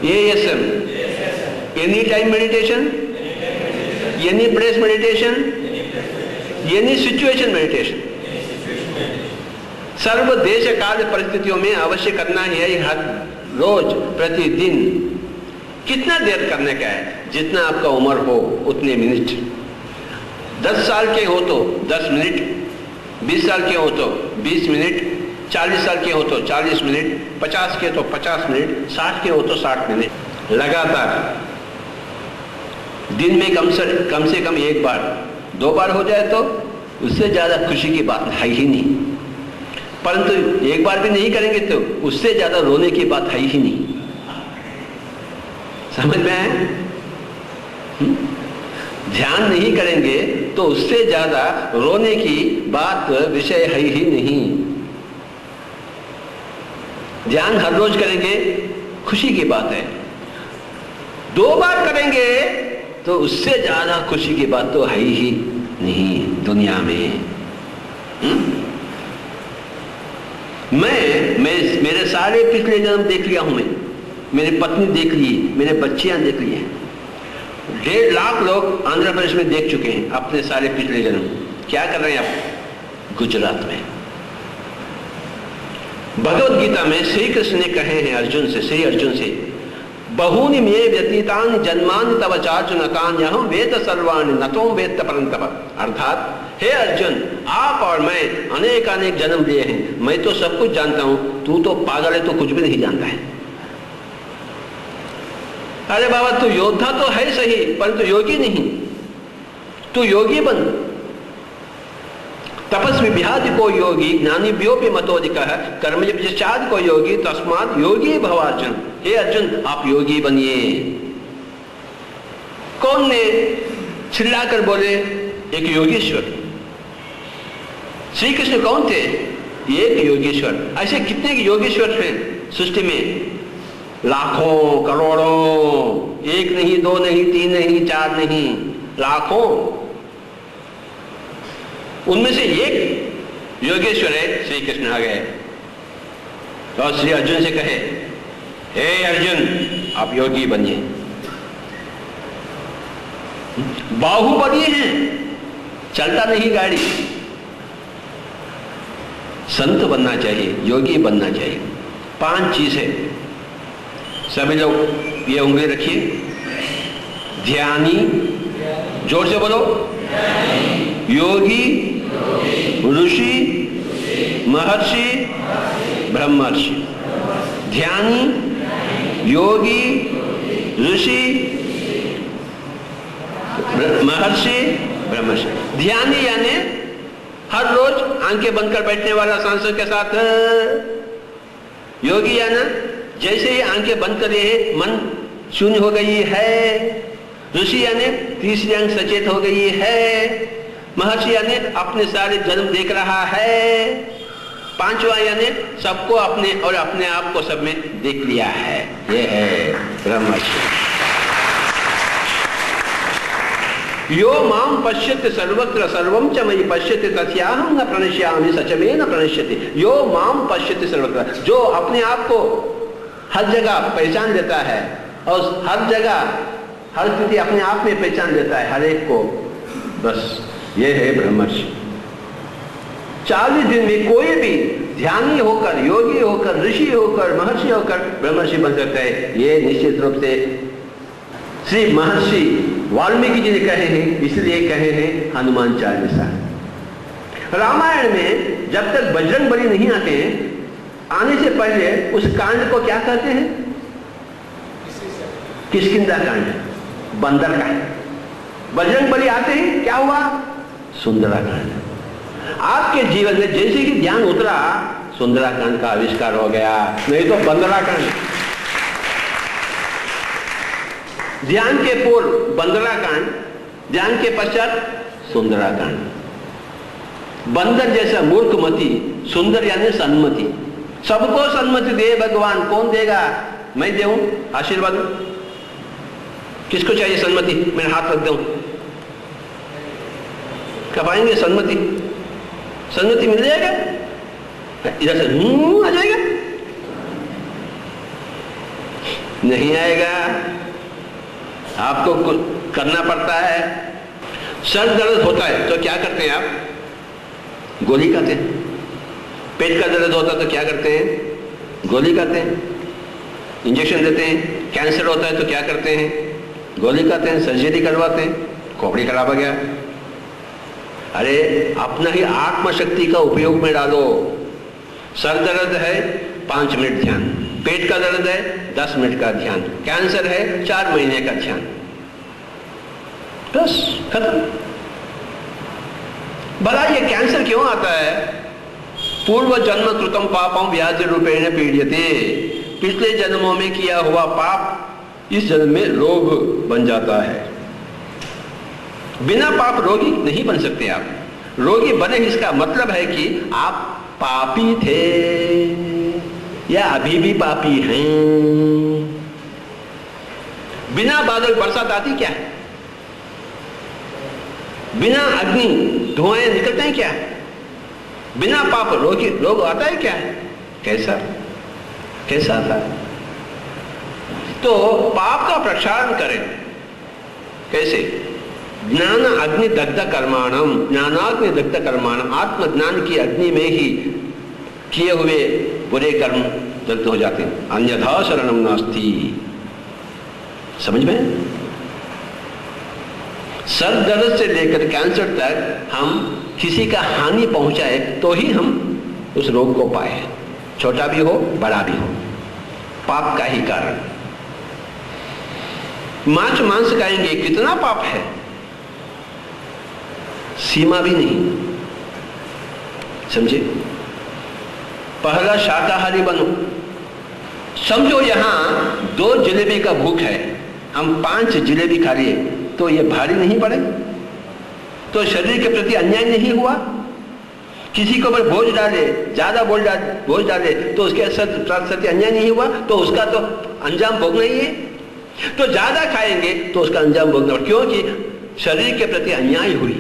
ASM, any time meditation, any place meditation, any situation meditation. सर्व देश काल परिस्थितियों में अवश्य करना है, हर रोज प्रतिदिन। कितना देर करने का है? जितना आपका उम्र हो उतने मिनट। 10 साल के हो तो 10 मिनट, 20 साल के हो तो 20 मिनट, 40 साल के हो तो 40 मिनट, 50 के तो 50 मिनट, 60 के हो तो 60 मिनट लगातार। दिन में कम से कम 1 बार, 2 बार हो जाए तो उससे ज्यादा खुशी की बात है ही नहीं। परंतु 1 बार भी नहीं करेंगे तो उससे ज्यादा रोने की बात है ही नहीं। समझ में आए? ध्यान नहीं करेंगे तो उससे ज्यादा रोने की बात, विषय है ही नहीं। ध्यान हर रोज करेंगे, खुशी की बात है। 2 बार करेंगे तो उससे ज्यादा खुशी की बात तो है ही नहीं दुनिया में। मेरे सारे पिछले जन्म देख लिया हूं मैं, मेरी पत्नी देख ली, मेरे बच्चियां देख ली हैं। 1.5 लाख लोग आंध्र प्रदेश में देख चुके हैं अपने सारे पिछले जन्म। क्या कर रहे हैं आप? गुजरात में। भगवत गीता में श्री कृष्ण ने कहे हैं अर्जुन से, श्री अर्जुन से, बहूनि मे व्यतीतानि जन्मानि तव चार्जुन तान्यहं वेद सर्वाणि न त्वं वेत्त परन्तप। अर्थात हे अर्जुन, आप और मैं अनेक अनेक जन्म लिए हैं, मैं तो सब कुछ जानता हूं, तू तो पागल है, तो कुछ भी नहीं जानता है। अरे बाबा, तू योद्धा तो है सही, परंतु योगी नहीं। तू योगी बन। तपस्वी भ्यादि को योगी, ज्ञानीभ्यो भी मतोधिकः, कर्मयोगी को योगी, तस्मात् योगी भव अर्जुन। हे अर्जुन, आप योगी बनिए। कौन ने चिल्लाकर बोले? एक योगेश्वर। श्री कृष्ण कौन थे? एक योगेश्वर। ऐसे कितने योगेश्वर हैं सृष्टि में? लाखों, करोड़ों। एक नहीं, दो नहीं, तीन नहीं, चार नहीं, लाखों। उनमें से एक योगेश्वर है श्री कृष्ण आ गए और श्री अर्जुन से कहे, हे अर्जुन, आप योगी बनिए। बाहुबली हैं, चलता नहीं गाड़ी। संत बनना चाहिए, योगी बनना चाहिए। 5 चीजें सभी लोग ये उंगली रखिए। ध्यानी, जोर से बोलो, योगी, ऋषि, महर्षि, ब्रह्मर्षि। ध्यानी, योगी, ऋषि, महर्षि, ब्रह्मर्षि। ध्यानी यानी हर रोज आंखें बंद कर बैठने वाला सांसों के साथ। योगी यानी जैसे ही आंखें बंद करे मन शून्य हो गई है। ऋषि यानी तीसरी आंख सचेत हो गई है। महर्षि यानी अपने सारे जन्म देख रहा है। 5वां यानी सबको अपने और अपने आप को सब में देख लिया है। ये है ब्रह्मर्षि। यो माम पश्यति सर्वत्र सर्वं च मयि पश्यति तस्याहं न प्रणश्यामि सच में न प्रणश्यति। यो माम पश्यति सर्वत्र, जो अपने आप को हर जगह पहचान लेता है और हर जगह हर स्थिति अपने आप में पहचान लेता है हर एक को, बस ये है ब्रह्मर्षि। 40 दिन में कोई भी ध्यानी होकर, योगी होकर, ऋषि होकर, महर्षि होकर ब्रह्मर्षि बन सकता है। ये निश्चित रूप से श्री महर्षि वाल्मीकि जी ने कहे हैं, इसलिए कहे हैं हनुमान चालीसा। रामायण में जब तक बजरंग बली नहीं आते हैं, आने से पहले उस कांड को क्या कहते हैं? किष्किंधा कांड, बंदर कांड। बजरंग बली आते हैं, क्या हुआ? सुंदराकांड। आपके जीवन में जैसे ही ध्यान उतरा, सुंदराकांड का आविष्कार हो गया, नहीं तो बंदराकांड। ध्यान के पूर्व बंदराकांड, ध्यान के पश्चात सुंदराकांड। बंदर जैसा मूर्खमति, सुंदर यानी सन्मति। सबको सन्मति दे भगवान, कौन देगा? मैं दूं आशीर्वाद। किसको चाहिए सन्मति? मेरे हाथ रख दूं, कब आएंगे सन्मति? सन्मति मिल जाएगा, इधर से आ जाएगा? नहीं आएगा, आपको करना पड़ता है। सर दर्द होता है तो क्या करते हैं आप? गोली खाते हैं। पेट का दर्द होता है तो क्या करते हैं? गोली खाते हैं, इंजेक्शन देते हैं। कैंसर होता है तो क्या करते हैं? गोली खाते हैं, सर्जरी करवाते हैं। खोपड़ी खराब हो गया, अरे अपना ही आत्मशक्ति का उपयोग में डालो। सर दर्द है 5 मिनट ध्यान, पेट का दर्द है 10 मिनट का ध्यान, कैंसर है 4 महीने का ध्यान, बस खत्म। भला ये कैंसर क्यों आता है? पूर्व जन्म कृतम पापम व्याधि रूपेण पीड़ियते। पिछले जन्मों में किया हुआ पाप इस जन्म में रोग बन जाता है। बिना पाप रोगी नहीं बन सकते आप। रोगी बने इसका मतलब है कि आप पापी थे या अभी भी पापी हैं। बिना बादल बरसात आती क्या? बिना अग्नि धुआं निकलते हैं क्या? बिना पाप रोग आता है क्या? कैसा कैसा आता है? तो पाप का प्रक्षालन करें। कैसे? ज्ञान अग्नि दग्ध कर्माणम, ज्ञानाग्नि दग्ध कर्माणम, आत्मज्ञान की अग्नि में ही किए हुए बुरे कर्म दग्ध हो जाते हैं। अन्यथा शरणम नास्ति। समझ में? सर दर्द से लेकर कैंसर तक हम किसी का हानि पहुंचाए तो ही हम उस रोग को पाए, छोटा भी हो बड़ा भी हो, पाप का ही कारण। मांस खाएंगे, कितना पाप है, सीमा भी नहीं। समझे? पहला शाकाहारी बनो। समझो यहां 2 जलेबी का भूख है, हम 5 जलेबी खा लिए तो ये भारी नहीं पड़े? तो शरीर के प्रति अन्याय नहीं हुआ? किसी के ऊपर बोझ डाले, ज्यादा बोझ डाले तो उसके प्रति अन्याय नहीं हुआ? तो उसका तो अंजाम भोगना ही है। तो ज्यादा खाएंगे तो उसका अंजाम भोगना, क्योंकि शरीर के प्रति अन्याय हुई।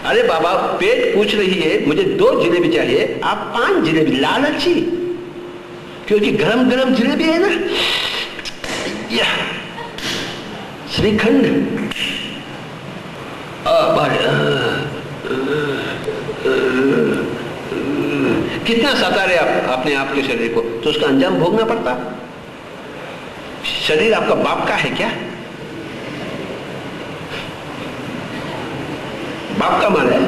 अरे बाबा, पेट पूछ रही है मुझे 2 जलेबी चाहिए, आप 5 जलेबी, लालची, क्योंकि गरम गरम जलेबी है ना, यह श्रीखंड, कितना सता रहे आप अपने आप के शरीर को, तो उसका अंजाम भोगना पड़ता। शरीर आपका बाप का है क्या? बाप का मान है,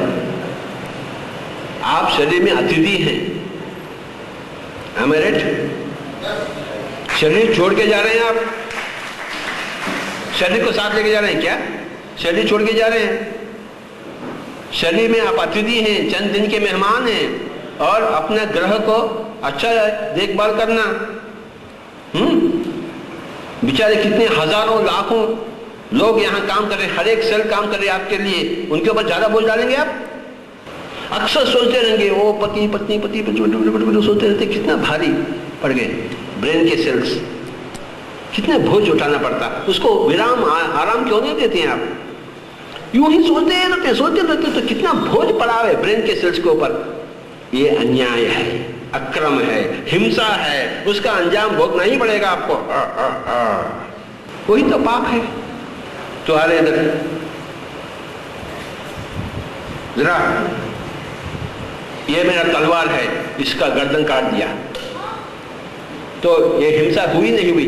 आप शरीर में अतिथि हैं। Am I right? शरीर छोड़ के जा रहे हैं आप, शरीर को साथ लेके जा रहे हैं क्या? शरीर छोड़ के जा रहे हैं। शरीर में आप अतिथि हैं, चंद दिन के मेहमान हैं, और अपने ग्रह को अच्छा देखभाल करना। बेचारे कितने हजारों लाखों लोग यहाँ काम कर रहे हैं, हर एक सेल काम कर रहे हैं आपके लिए, उनके ऊपर ज्यादा बोझ डालेंगे आप? अक्सर सोचते रहेंगे, ओ पति पत्नी पति सोचते रहते, कितना भारी पड़ गए ब्रेन के सेल्स, कितने बोझ उठाना पड़ता, उसको विराम आराम क्यों नहीं देते हैं आप? यूं ही सोचते रहते तो कितना बोझ पड़ा है ब्रेन के सेल्स के ऊपर। ये अन्याय है, अक्रम है, हिंसा है, उसका अंजाम भोगना ही पड़ेगा आपको। वही तो पाप है। तो आ रहे इधर जरा, ये मेरा तलवार है, इसका गर्दन काट दिया, तो ये हिंसा हुई नहीं हुई?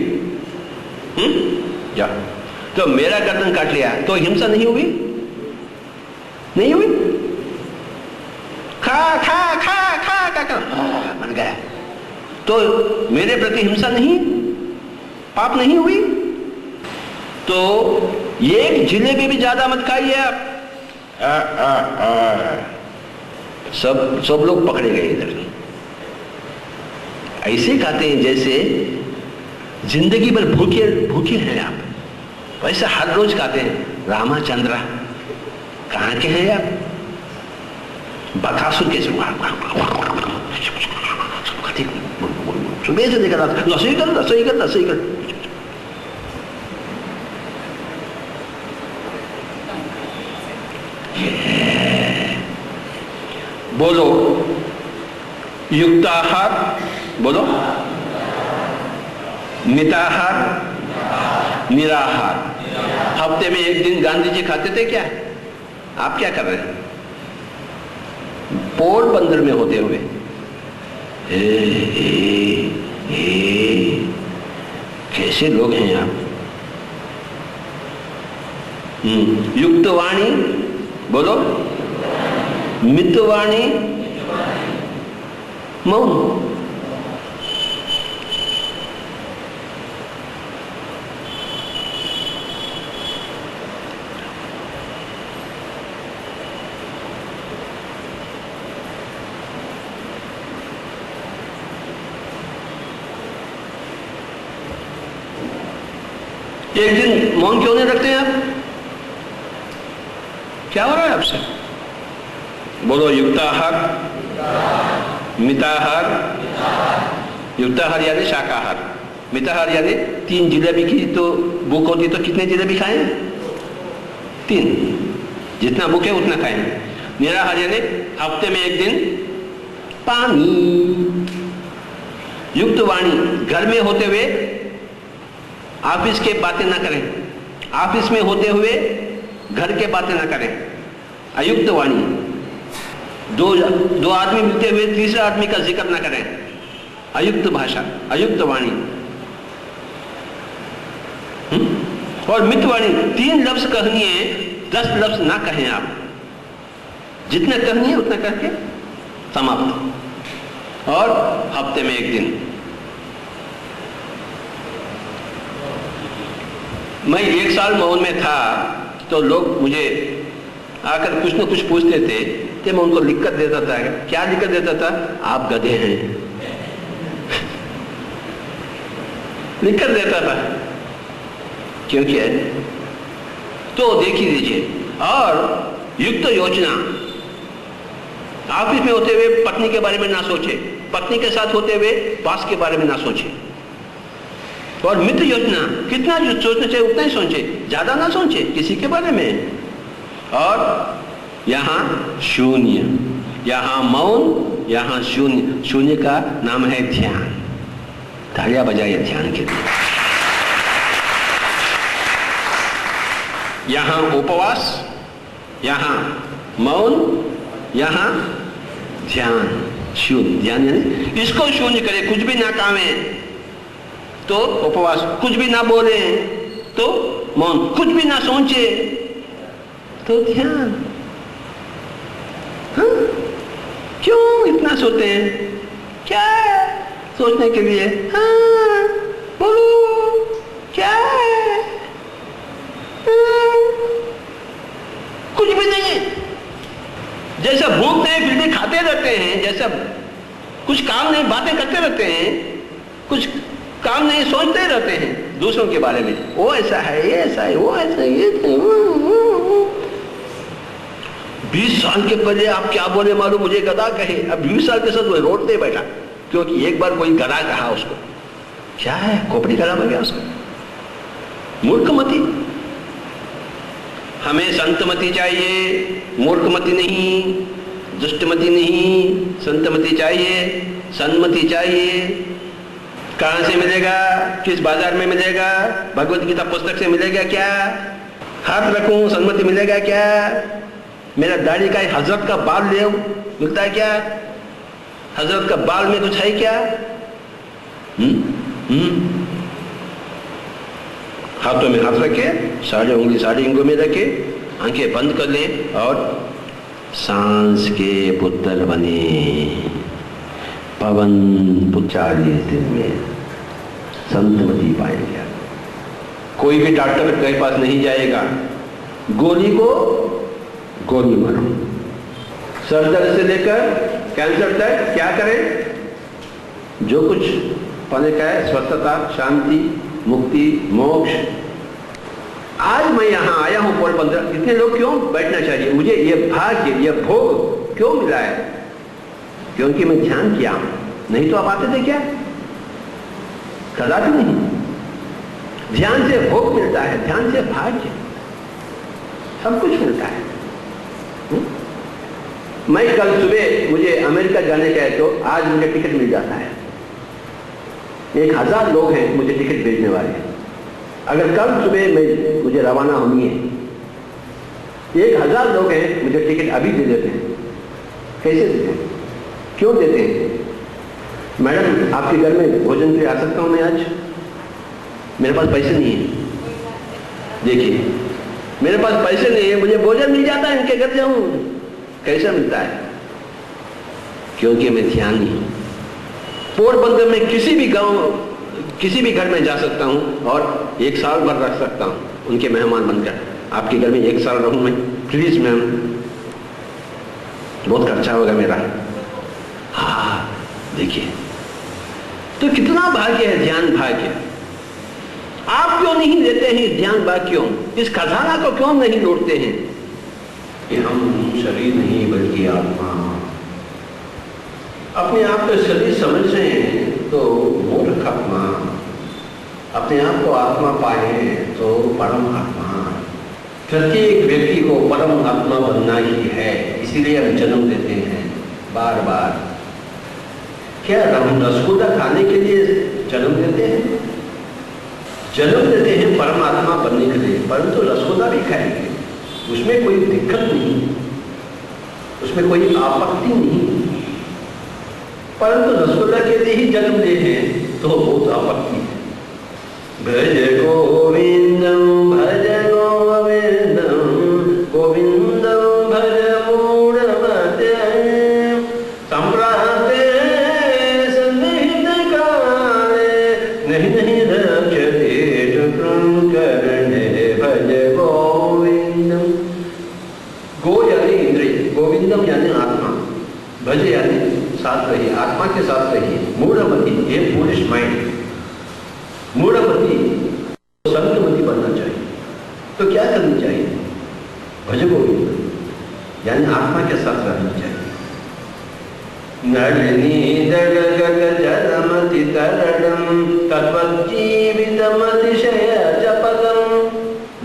जा, तो मेरा गर्दन काट लिया तो हिंसा नहीं हुई? नहीं हुई? खा खा खा खा खा खा मर गया, तो मेरे प्रति हिंसा नहीं, पाप नहीं हुई? तो एक जिलेबी भी ज्यादा मत खाइए आप। सब लोग पकड़े गए इधर। ऐसे खाते हैं जैसे जिंदगी भर भूखे हैं आप, वैसे हर रोज खाते हैं। रामाचंद्रा कहाँ के हैं आप? बकासुर के सुबह से देखा था, रसोई कर। बोलो युक्ताहार, बोलो मिताहार, निराहार। हफ्ते में 1 दिन गांधी जी खाते थे क्या? आप क्या कर रहे हैं? पोरबंदर में होते हुए कैसे लोग हैं आप? युक्तवाणी, बोलो मितवाणी, मौन। एक दिन मौन क्यों नहीं रखते हैं आप? क्या हो रहा है आपसे? बोलो युक्ताहार, मिताहार। युक्ताहार यानी शाकाहार, मिताहार यानी 3 जलेबी की तो भूख होती तो कितने जलेबी खाएं? 3, जितना भूख है उतना खाएं। निराहार यानी हफ्ते में 1 दिन पानी। युक्त वाणी, घर में होते हुए ऑफिस के बातें ना करें, ऑफिस में होते हुए घर के बातें ना करें, अयुक्त वाणी। दो आदमी मिलते हुए तीसरे आदमी का जिक्र ना करें, अयुक्त भाषा, अयुक्त वाणी। और मित वाणी, 3 लफ्ज कहनी है, 10 लफ्ज ना कहें आप, जितना कहनी है उतना करके समाप्त। और हफ्ते में 1 दिन। मैं 1 साल मौन में था तो लोग मुझे आकर कुछ न कुछ पूछते थे तो मैं उनको लिख कर देता था। क्या लिख कर देता था? आप गधे हैं, लिख कर देता था। क्यों किया है? तो देख ही लीजिए। और युक्त योजना, ऑफिस में होते हुए पत्नी के बारे में ना सोचे, पत्नी के साथ होते हुए बॉस के बारे में ना सोचे। और मित्र योजना, कितना जो सोचना चाहिए उतना ही सोचे, ज्यादा ना सोचे किसी के बारे में। और यहां शून्य, यहां मौन, यहां शून्य। शून्य का नाम है ध्यान। तालियां बजाइए ध्यान के लिए। यहां उपवास, यहां मौन, यहां ध्यान। शून्य, ध्यान यानी इसको शून्य करें, कुछ भी ना कामे तो उपवास, कुछ भी ना बोले तो मौन, कुछ भी ना सोचे तो ध्यान। हाँ? क्यों इतना सोते हैं? क्या सोचने के लिए? हाँ, बोलो क्या है? कुछ भी नहीं। जैसा भूख नहीं फिर भी खाते रहते हैं, जैसा कुछ काम नहीं बातें करते रहते हैं, कुछ काम नहीं सोचते रहते हैं दूसरों के बारे में। वो ऐसा है, ये ऐसा है, वो ऐसा है, ये 20 साल के पहले आप क्या बोले मालूम, मुझे गधा कहे। अब 20 साल के साथ वो रोड पे बैठा क्योंकि एक बार कोई गधा कहा उसको। क्या है? खोपड़ी खराब हो गया उसको। मूर्खमती। हमें संतमति चाहिए, मूर्खमति नहीं, दुष्टमति नहीं, संतमति चाहिए, सन्मति चाहिए। कहां से मिलेगा? किस बाजार में मिलेगा? भगवत गीता पुस्तक से मिलेगा क्या? हाथ रखूं सन्मति मिलेगा क्या? मेरा दाढ़ी का हजरत का बाल ले मिलता है क्या? हजरत का बाल में कुछ है क्या? हाथों में हाथ रखे, साढ़े उंगली साढ़े उंगली में रखे, आंखें बंद कर ले और सांस के पुत्र बने। पवन 40 दिन में संतमति पाएंगे। कोई भी डॉक्टर के पास नहीं जाएगा, गोली को गोली मारो। सर दर्द से लेकर कैंसर तक क्या करें? जो कुछ पाने का है, स्वस्थता, शांति, मुक्ति, मोक्ष। आज मैं यहां आया हूं पोरबंदर, इतने लोग क्यों बैठना चाहिए? मुझे ये भाग्य, ये भोग क्यों मिला है? क्योंकि मैं ध्यान किया हूं। नहीं तो आप आते थे क्या? कदापि नहीं। ध्यान से भोग मिलता है, ध्यान से भाग्य, सब कुछ मिलता है। मैं कल सुबह मुझे अमेरिका जाने का है तो आज मुझे टिकट मिल जाता है। 1000 लोग हैं मुझे टिकट भेजने वाले। अगर कल सुबह मुझे रवाना होनी है, 1000 लोग हैं मुझे टिकट अभी दे देते हैं। कैसे देते हैं? क्यों देते हैं? मैडम आपके घर में भोजन के लिए आ सकता हूं मैं आज? मेरे पास पैसे नहीं है। देखिए मेरे पास पैसे नहीं है, मुझे भोजन मिल जाता है, इनके घर जाऊं। कैसे मिलता है? क्योंकि मैं ध्यान नहीं। पोरबंदर में किसी भी गांव, किसी भी घर में जा सकता हूं और 1 साल भर रह सकता हूं उनके मेहमान बनकर। आपके घर में 1 साल रहूं मैं? प्लीज मैम, बहुत खर्चा होगा मेरा। हाँ देखिए, तो कितना भाग्य है, ध्यान भाग्य। आप क्यों नहीं लेते हैं ध्यान भाग्य? क्यों इस खजाना को क्यों नहीं लूटते हैं कि हम शरीर नहीं बल्कि आत्मा। अपने आप को शरीर समझ रहे हैं तो मूर्ख आत्मा, अपने आप को आत्मा पाए तो परम आत्मा। प्रत्येक व्यक्ति को परम आत्मा बनना ही है, इसीलिए हम जन्म देते हैं बार बार। क्या हम रसगुल्ला खाने के लिए जन्म देते हैं? जन्म देते हैं परमात्मा बनने के लिए, परंतु रसगुल्ला भी खाएंगे, उसमें कोई दिक्कत नहीं, उसमें कोई आपत्ति नहीं, परंतु रसगुल्ला के लिए ही जन्म ले हैं तो बहुत आपत्ति है। भज गोविंदम भज गोविंदम गोविंदम भज मूढ़मते संप्राते सन्निहित काले नहीं नहीं रक्षते करणे भज गोविंदम। गो यानी इंद्रिय, गोविंदम यानी आत्मा, भज यानी साथ रहिए, आत्मा के साथ रहिए। मूढ़मती ये फूलिश माइंड, मूढ़मती संतमती बनना चाहिए। तो क्या करनी चाहिए? भज गोविंद यानी आत्मा के साथ रहना चाहिए। नलिनी दल गग जलमति तरडम तत्वजीवितमतिशय जपदम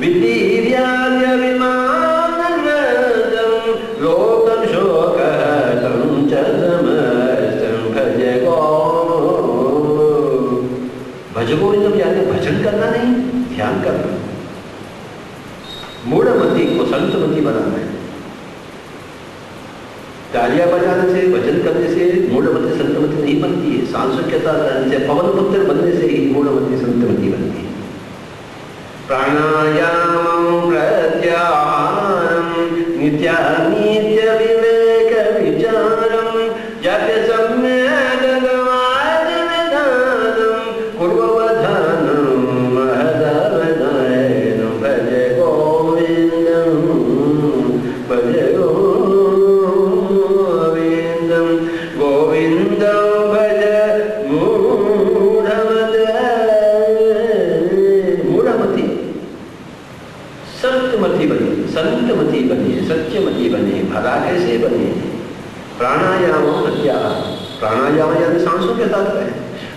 विधीर्याद्य विमानम लोकं शोकहतं च समस्तं भज भज गोविंदम यानी भजन करना नहीं, ध्यान करना। मूढ़मती को संतमती बनाना है। तालियां बजाने से, भजन करने से मूढ़मती संतमती नहीं बनती है। सांस्कृतिकता करने से, पवन पुत्र बनने से ही मूढ़मती संतमती बनती है। प्राणायामं प्रत्याहारं नित्यानित्य विवेक विचारं जप सम्यक् संतमती बनिए, सत्यमती बनिए। भला कैसे बनिए? प्राणायाम प्रत्याहार, प्राणायाम यानी सांसों के साथ रहे,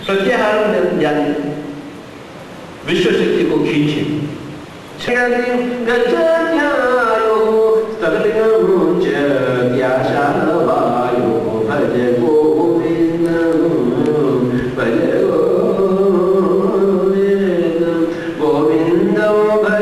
प्रत्याहार यानी विश्व शक्ति को खींचे। भज गोविंद भज गोविंद भज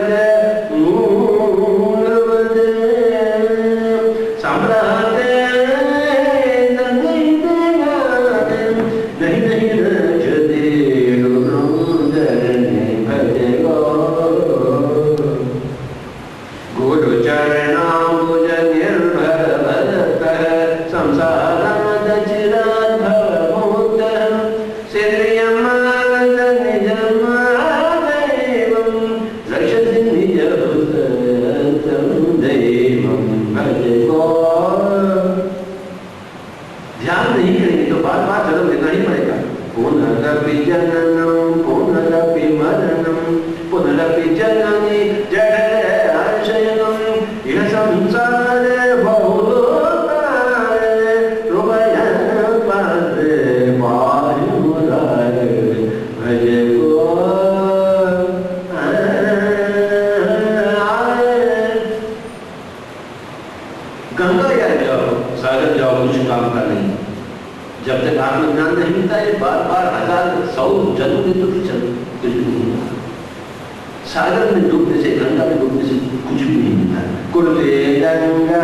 सागर में डूबने से, गंगा में डूबने से कुछ भी नहीं मिलता। कुलते गंगा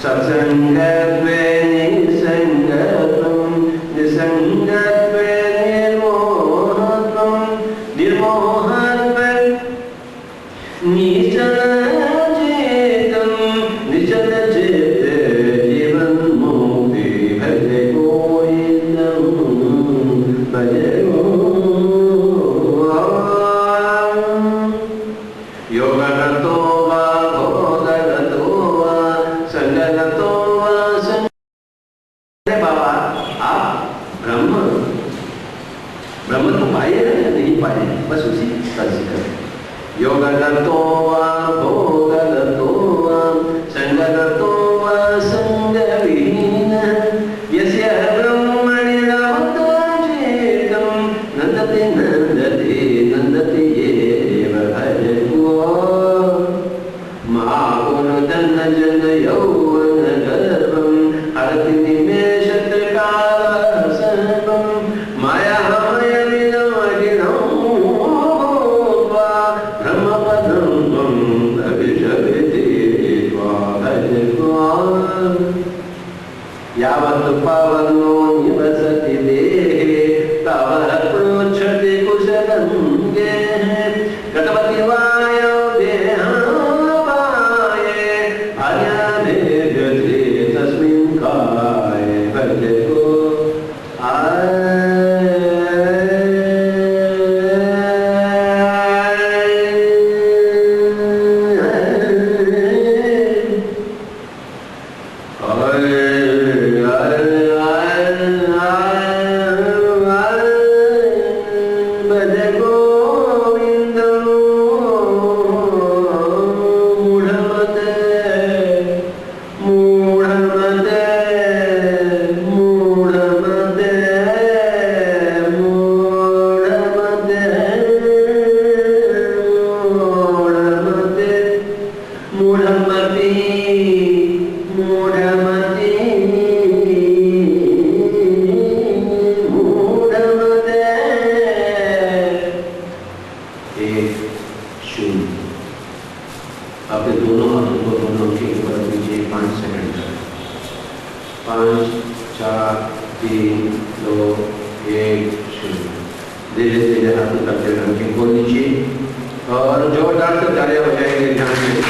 सत्संगत्वे निसंगत्वं निसंगत्वे निर्मोहत्वं निर्मोहत्वे निश्चल चेतं निश्चल चेते जीवन मुक्ति भज गोविंदं भज योगरतो वा भोगरतो वा संगरतो वा संग। बाबा आप ब्रह्म तो पाए या नहीं पाए, बस उसी तरह से करें। योगरतो वा भोगरतो वा संगरतो वा संगविहीन यस्य ब्रह्मणि नवद्वैतं नन्दति नन्दति नन्दति येव भज गो। महागुण धन जन यौवन गर्भ अपने दोनों हाथों को दोनों के ऊपर नीचे 5 सेकंड तक। 5, 4, 3, 2, 1, 0। धीरे धीरे हाथ करते रखें को नीचे और जोरदार से तालियां बजाएंगे ध्यान से।